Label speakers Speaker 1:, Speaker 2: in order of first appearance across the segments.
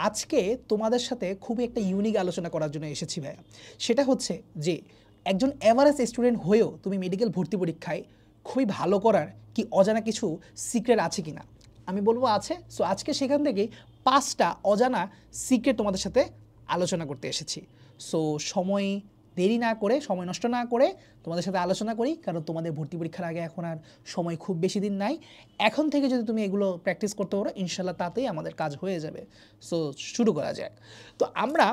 Speaker 1: আজকে তোমাদের সাথে খুবই একটা ইউনিক আলোচনা করার জন্য এসেছি ভাইয়া। সেটা হচ্ছে যে একজন এভারেজ স্টুডেন্ট হয়েও তুমি মেডিকেল ভর্তি পরীক্ষায় খুবই ভালো করার কি অজানা কিছু সিক্রেট আছে কিনা? আমি বলবো আছে। সো আজকে সেখান থেকেই 5টা অজানা সিক্রেট তোমাদের সাথে আলোচনা করতে এসেছি। সো সময় দেরি না করে, সময় নষ্ট না করে তোমাদের সাথে আলোচনা করি, কারণ তোমাদের ভর্তি পরীক্ষার আগে এখন আর সময় খুব বেশি দিন নাই। এখন থেকে যদি তুমি এগুলো প্র্যাকটিস করতে পারো, ইনশাল্লাহ তাতেই আমাদের কাজ হয়ে যাবে। সো শুরু করা যাক। তো আমরা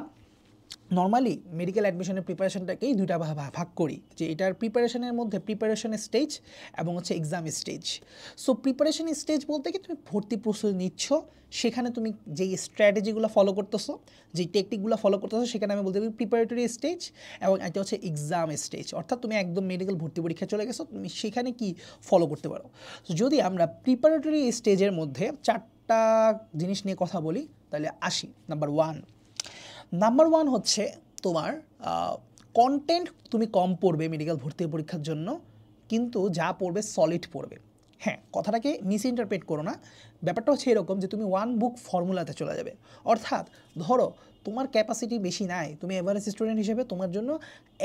Speaker 1: নর্মালি মেডিকেল অ্যাডমিশনের প্রিপারেশনটাকেই দুইটা ভাগ করি, যে এটার প্রিপারেশনের মধ্যে প্রিপারেশন স্টেজ এবং হচ্ছে exam stage. So preparation stage বলতে কি, তুমি ভর্তি প্রস্তুতি নিচ্ছ, সেখানে তুমি যেই স্ট্র্যাটেজিগুলো ফলো করতেছো, যেই টেকনিকগুলো ফলো করতেছো, সেখানে আমি বলতে পারি প্রিপারেটরি স্টেজ, এবং এটা হচ্ছে এক্সাম স্টেজ। অর্থাৎ তুমি একদম মেডিকেল ভর্তি পরীক্ষা চলে গেছো, তুমি সেখানে কি ফলো করতে পারো। যদি আমরা প্রিপারেটরি স্টেজের মধ্যে 4টা জিনিস নিয়ে কথা বলি, তাহলে আসি। নাম্বার ওয়ান হচ্ছে তোমার কন্টেন্ট তুমি কম পড়বে মেডিকেল ভর্তি পরীক্ষার জন্য, কিন্তু যা পড়বে সলিড পড়বে। হ্যাঁ, কথাটাকে মিস ইন্টারপ্রেট করো না। ব্যাপারটা হচ্ছে এরকম যে তুমি ওয়ান বুক ফর্মুলাতে চলে যাবে। অর্থাৎ ধরো তোমার ক্যাপাসিটি বেশি নাই, তুমি এভারেজ স্টুডেন্ট হিসেবে তোমার জন্য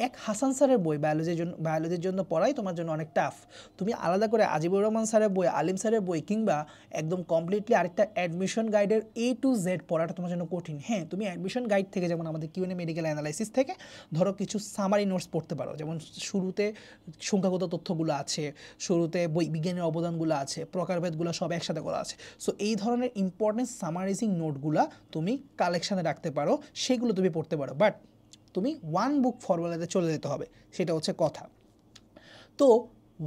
Speaker 1: এক হাসান স্যারের বই বায়োলজির জন্য পড়াই তোমার জন্য অনেক টাফ। তুমি আলাদা করে আজিবুর রহমান স্যারের বই, আলিম স্যারের বই, কিংবা একদম কমপ্লিটলি আরেকটা অ্যাডমিশন গাইডের A to Z পড়াটা তোমার জন্য কঠিন। হ্যাঁ, তুমি অ্যাডমিশন গাইড থেকে, যেমন আমাদের কিউএনএ মেডিকেল অ্যানালাইসিস থেকে ধরো কিছু সামারি নোটস পড়তে পারো, যেমন শুরুতে সংখ্যাগত তথ্যগুলো আছে, শুরুতে বিজ্ঞানের অবদানগুলো আছে, প্রকারভেদগুলো সব একসাথে করা আছে। সো এই ধরনের ইম্পর্টেন্ট সামারাইজিং নোটগুলো তুমি কালেকশানে রাখতে পারো, সেগুলো তুমি পড়তে পারো। বাট তুমি ওয়ান বুক ফর্মুলাতে চলে যেতে হবে, সেটা হচ্ছে কথা। তো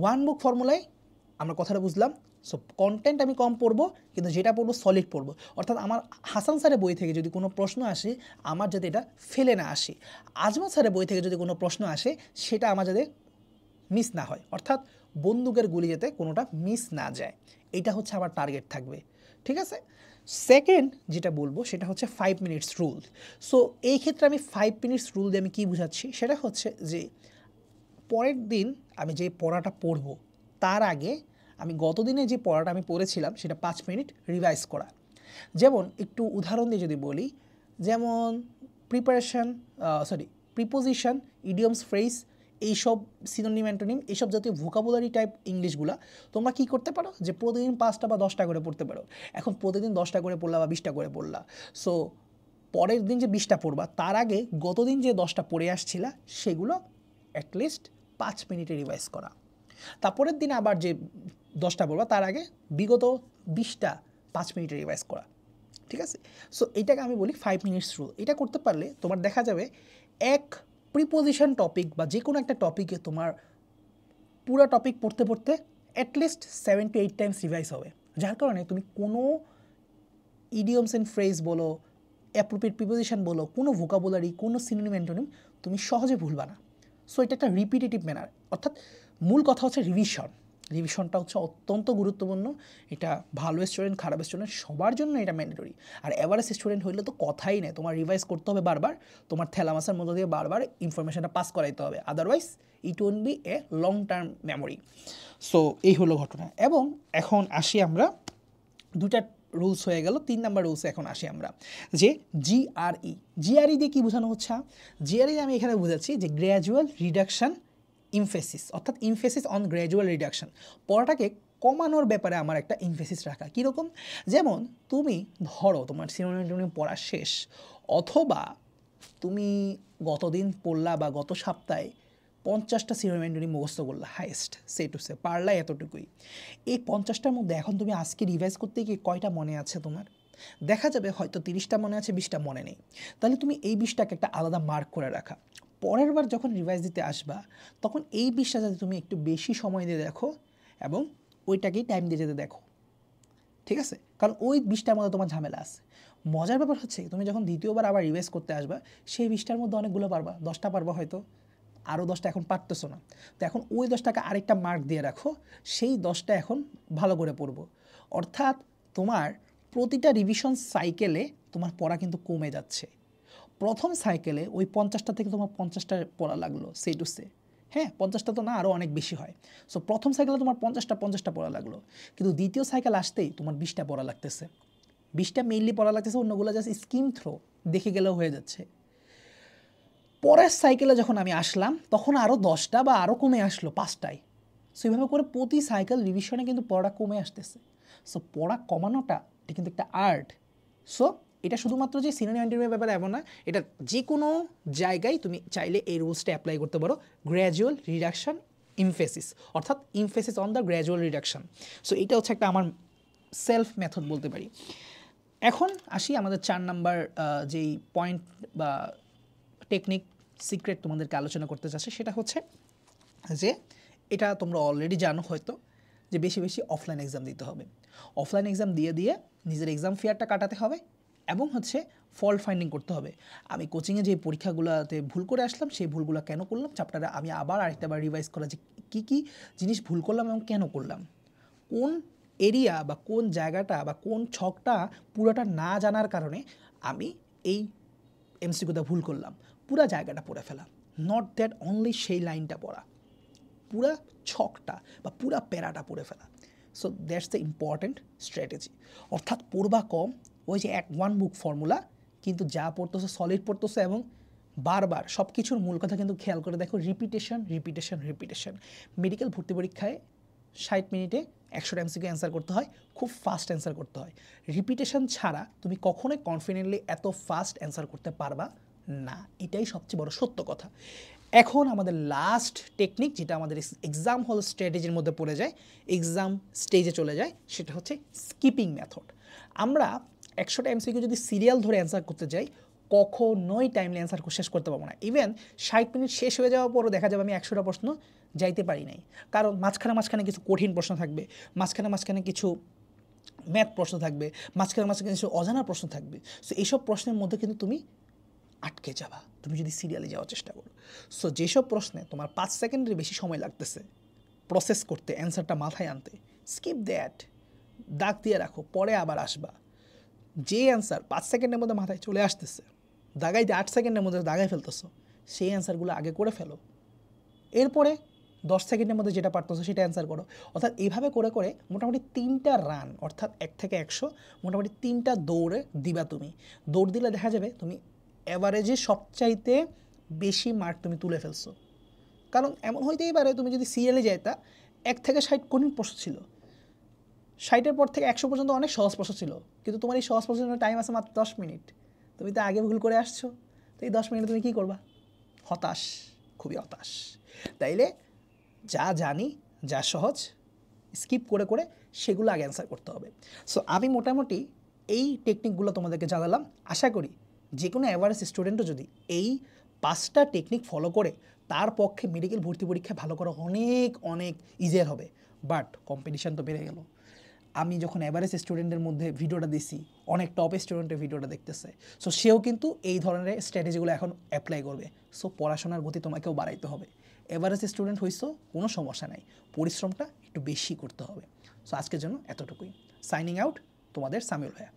Speaker 1: ওয়ান বুক ফর্মুলায় আমরা কথাটা বুঝলাম। সো কন্টেন্ট আমি কম পড়বো, কিন্তু যেটা পড়বো সলিড পড়বো। অর্থাৎ আমার হাসান স্যারের বই থেকে যদি কোনো প্রশ্ন আসে, আমার যাতে এটা ফেলে না আসে। আজমত স্যারের বই থেকে যদি কোনো প্রশ্ন আসে, সেটা আমার যাতে মিস না হয়। অর্থাৎ বন্দুকের গুলি যাতে কোনোটা মিস না যায়, এটা হচ্ছে আমার টার্গেট থাকবে। ঠিক আছে। সেকেন্ড যেটা বলবো সেটা হচ্ছে 5 মিনিটস রুল। সো এই ক্ষেত্রে আমি 5 মিনিটস রুল দিয়ে আমি কী বোঝাচ্ছি, সেটা হচ্ছে যে পরের দিন আমি যে পড়াটা পড়বো, তার আগে আমি গত দিনে যে পড়াটা আমি পড়েছিলাম সেটা 5 মিনিট রিভাইজ করা। যেমন একটু উদাহরণ দিয়ে যদি বলি, যেমন প্রিপোজিশন, ইডিয়মস, ফ্রেজ, এইসব সিনোনিম, অ্যান্টোনিম, এইসব জাতীয় ভোকাবুলারি টাইপ ইংলিশগুলা তোমরা কী করতে পারো, যে প্রতিদিন 5টা বা 10টা করে পড়তে পারো। এখন প্রতিদিন 10টা করে পড়লা বা 20টা করে পড়লা, সো পরের দিন যে 20টা পড়বা, তার আগে গতদিন যে 10টা পড়ে আসছিলা, সেগুলো অ্যাটলিস্ট 5 মিনিটে রিভাইজ করা। তারপরের দিন আবার যে 10টা পড়বা, তার আগে বিগত 20টা 5 মিনিটে রিভাইজ করা। ঠিক আছে। সো এটাকে আমি বলি 5 মিনিটস রুল। এটা করতে পারলে তোমার দেখা যাবে এক প্রিপোজিশন টপিক বা যে কোনো একটা টপিকে তোমার পুরো টপিক পড়তে পড়তে অ্যাটলিস্ট 7 to 8 টাইমস রিভাইজ হবে, যার কারণে তুমি কোনো ইডিয়মস অ্যান্ড ফ্রেজ বলো, অ্যাপ্রোপ্রিয়েট প্রিপোজিশন বলো, কোনো ভোকাবুলারি, কোনো সিনোনিম, অ্যান্টোনিম তুমি সহজে ভুলবা না। সো এটা একটা রিপিটেটিভ ম্যানার। অর্থাৎ মূল কথা হচ্ছে রিভিশনটা হচ্ছে অত্যন্ত গুরুত্বপূর্ণ। এটা ভালো স্টুডেন্ট, খারাপ স্টুডেন্ট, সবার জন্য এটা ম্যান্ডেটরি। আর এভারেজ স্টুডেন্ট হইলে তো কথাই নেই, তোমার রিভাইজ করতে হবে বারবার, তোমার থ্যালামাসের মধ্য দিয়ে বারবার ইনফরমেশনটা পাস করাইতে হবে, otherwise it won't B a long term memory. So এই হলো ঘটনা। এবং এখন আসি আমরা, দুটা রুলস হয়ে গেল, 3 নাম্বার রুলসে এখন আসি আমরা, যে জিআরই দিয়ে কী বোঝানো হচ্ছে। জিআরই আমি এখানে বোঝাচ্ছি যে গ্র্যাজুয়াল রিডাকশান ইমফেসিস, অর্থাৎ ইমফেসিস অন গ্র্যাজুয়াল রিডাকশান। পড়াটাকে কমানোর ব্যাপারে আমার একটা ইমফেসিস রাখা। কীরকম? যেমন তুমি ধরো তোমার সিনোনিম পড়া শেষ, অথবা তুমি গতদিন পড়লা বা গত সপ্তাহে 50টা সিনোনিম মুখস্থ করলা, হাইয়েস্ট সে টু সে পারলা এতটুকুই। এই 50টার মধ্যে এখন তুমি আজকে রিভাইজ করতে গিয়ে কয়টা মনে আছে তোমার? দেখা যাবে হয়তো 30টা মনে আছে, 20টা মনে নেই। তাহলে তুমি এই 20টাকে একটা আলাদা মার্ক করে রাখা। পরের বার যখন রিভাইজ দিতে আসবা, তখন এই 20টা যাতে তুমি একটু বেশি সময় দিয়ে দেখো এবং ওইটাকেই টাইম দিয়ে যেতে দেখো। ঠিক আছে। কারণ ওই 20টার মধ্যে তোমার ঝামেলা আছে। মজার ব্যাপার হচ্ছে তুমি যখন দ্বিতীয়বার আবার রিভাইজ করতে আসবা, সেই 20টার মধ্যে অনেকগুলো পারবা, 10টা পারবা হয়তো, আরও 10টা এখন পারতেছো না। তো এখন ওই 10টাকে আরেকটা মার্ক দিয়ে রাখো, সেই 10টা এখন ভালো করে পড়বো। অর্থাৎ তোমার প্রতিটা রিভিশন সাইকেলে তোমার পড়া কিন্তু কমে যাচ্ছে। প্রথম সাইকেলে ওই 50টা থেকে তোমার 50টা পড়া লাগলো সে টু সে, হ্যাঁ 50টা তো না, আরও অনেক বেশি হয়। সো প্রথম সাইকেলে তোমার 50টা পড়া লাগলো, কিন্তু দ্বিতীয় সাইকেল আসতেই তোমার 20টা পড়া লাগতেছে। 20টা মেইনলি পড়া লাগতেছে, অন্যগুলো জাস্ট স্কিম থ্রো দেখে গেলেও হয়ে যাচ্ছে। পরের সাইকেলে যখন আমি আসলাম তখন আরও 10টা বা আরও কমে আসলো 5টায়। সো এইভাবে করে প্রতি সাইকেল রিভিশনে কিন্তু পড়া কমে আসতেছে। সো পড়া কমানোটা এটা কিন্তু একটা আর্ট। সো এটা শুধুমাত্র যে সিনিয়র অ্যান্টিনিমের ব্যাপারে এমন না, এটা যে কোনো জায়গায় তুমি চাইলে এই রুলসটা অ্যাপ্লাই করতে পারো। গ্র্যাজুয়াল রিডাকশন ইমফেসিস, অর্থাৎ emphasis on the gradual reduction. So এটা হচ্ছে একটা আমার সেলফ মেথড বলতে পারি। এখন আসি আমাদের 4 নাম্বার যেই পয়েন্ট বা টেকনিক সিক্রেট তোমাদেরকে আলোচনা করতে চাচ্ছে, সেটা হচ্ছে যে এটা তোমরা অলরেডি জানো হয়তো, যে বেশি বেশি অফলাইন এক্সাম দিতে হবে। অফলাইন এক্সাম দিয়ে দিয়ে নিজের এক্সাম ফিয়ারটা কাটাতে হবে এবং হচ্ছে ফল্ট ফাইন্ডিং করতে হবে। আমি কোচিংয়ে যে পরীক্ষাগুলোতে ভুল করে আসলাম, সেই ভুলগুলো কেন করলাম, চ্যাপ্টারে আমি আবার আরেকটাবার রিভাইজ করা যে কী কী জিনিস ভুল করলাম এবং কেন করলাম, কোন এরিয়া বা কোন জায়গাটা বা কোন ছকটা পুরোটা না জানার কারণে আমি এই এমসিকিউতে ভুল করলাম, পুরা জায়গাটা পড়ে ফেলা, নট দ্যাট অনলি সেই লাইনটা পড়া, পুরা ছকটা বা পুরা প্যারাটা পড়ে ফেলা। So that's the important strategy. অর্থাৎ পড়বা কম, ওই যে ওয়ান বুক ফর্মুলা, কিন্তু যা পড়তেছো সলিড পড়তেছো এবং বারবার সব কিছুর মূল কথা কিন্তু খেয়াল করে দেখো, রিপিটেশন রিপিটেশন রিপিটেশন। মেডিকেল ভর্তি পরীক্ষায় 60 মিনিটে 100টা এমসিকিউ অ্যান্সার করতে হয়, খুব ফাস্ট অ্যান্সার করতে হয়। রিপিটেশন ছাড়া তুমি কখনোই কনফিডেন্টলি এত ফাস্ট অ্যান্সার করতে পারবা না, এটাই সবচেয়ে বড় সত্য কথা। এখন আমাদের লাস্ট টেকনিক, যেটা আমাদের এক্সাম হল স্ট্র্যাটেজির মধ্যে পড়ে যায়, এক্সাম স্টেজে চলে যায়, সেটা হচ্ছে স্কিপিং মেথড। আমরা 100টা এমসিকিউ যদি সিরিয়াল ধরে অ্যান্সার করতে যাই, কখনোই টাইমলি অ্যান্সার শেষ করতে পারবো না। ইভেন 60 মিনিট শেষ হয়ে যাওয়ার পরও দেখা যাবে আমি 100টা প্রশ্ন যাইতে পারি নাই, কারণ মাঝখানে কিছু কঠিন প্রশ্ন থাকবে, মাঝখানে কিছু ম্যাথ প্রশ্ন থাকবে, মাঝখানে কিছু অজানা প্রশ্ন থাকবে। সো এইসব প্রশ্নের মধ্যে কিন্তু তুমি আটকে যাবা তুমি যদি সিরিয়ালে যাওয়ার চেষ্টা করো। সো যেসব প্রশ্নে তোমার 5 সেকেন্ডের বেশি সময় লাগতেছে প্রসেস করতে, অ্যান্সারটা মাথায় আনতে, স্কিপ দ্যাট, দাগ দিয়ে রাখো, পরে আবার আসবা। যে অ্যান্সার 5 সেকেন্ডের মধ্যে মাথায় চলে আসতেছে, দাগাইতে 8 সেকেন্ডের মধ্যে দাগাই ফেলতেছো, সেই অ্যান্সারগুলো আগে করে ফেলো, এরপরে 10 সেকেন্ডের মধ্যে যেটা পারতেছো সেটা অ্যান্সার করো। অর্থাৎ এইভাবে করে করে মোটামুটি 3টা রান, অর্থাৎ 1 থেকে 100 মোটামুটি 3টা দৌড়ে দিবা। তুমি দৌড় দিলে দেখা যাবে তুমি অ্যাভারেজে সবচাইতে বেশি মার্ক তুমি তুলে ফেলছো। কারণ এমন হইতেই পারে তুমি যদি সিরিয়ালে যাইতা, 1 থেকে 60 কঠিন প্রশ্ন ছিল, 60-এর পর থেকে 100 পর্যন্ত অনেক সহজ প্রশ্ন ছিল, কিন্তু তোমার এই সহজ প্রশ্নের টাইম আছে মাত্র 10 মিনিট, তুমি তো আগে ভুল করে আসছো, তো এই 10 মিনিটে তুমি কী করবা? হতাশ, খুবই হতাশ। তাইলে যা জানি, যা সহজ, স্কিপ করে করে সেগুলো আগে অ্যান্সার করতে হবে। সো আমি মোটামুটি এই টেকনিকগুলো তোমাদেরকে জানালাম। আশা করি যে কোনো অ্যাভারেজ স্টুডেন্টও যদি এই 5টা টেকনিক ফলো করে, তার পক্ষে মেডিকেল ভর্তি পরীক্ষা ভালো করা অনেক অনেক ইজিয়ার হবে। বাট কম্পিটিশান তো বেড়ে গেল। আমি যখন অ্যাভারেজ স্টুডেন্টের মধ্যে ভিডিওটা দিছি, অনেক টপ স্টুডেন্টের ভিডিওটা দেখতেছে, সো সেও কিন্তু এই ধরনের স্ট্র্যাটেজিগুলো এখন অ্যাপ্লাই করবে। সো পড়াশোনার গতি তোমাকেও বাড়াইতে হবে। এভারেজ স্টুডেন্ট হইছো, কোনো সমস্যা নাই, পরিশ্রমটা একটু বেশি করতে হবে। সো আজকের জন্য এতটুকুই। সাইনিং আউট, তোমাদের সামিউল ভাইয়া।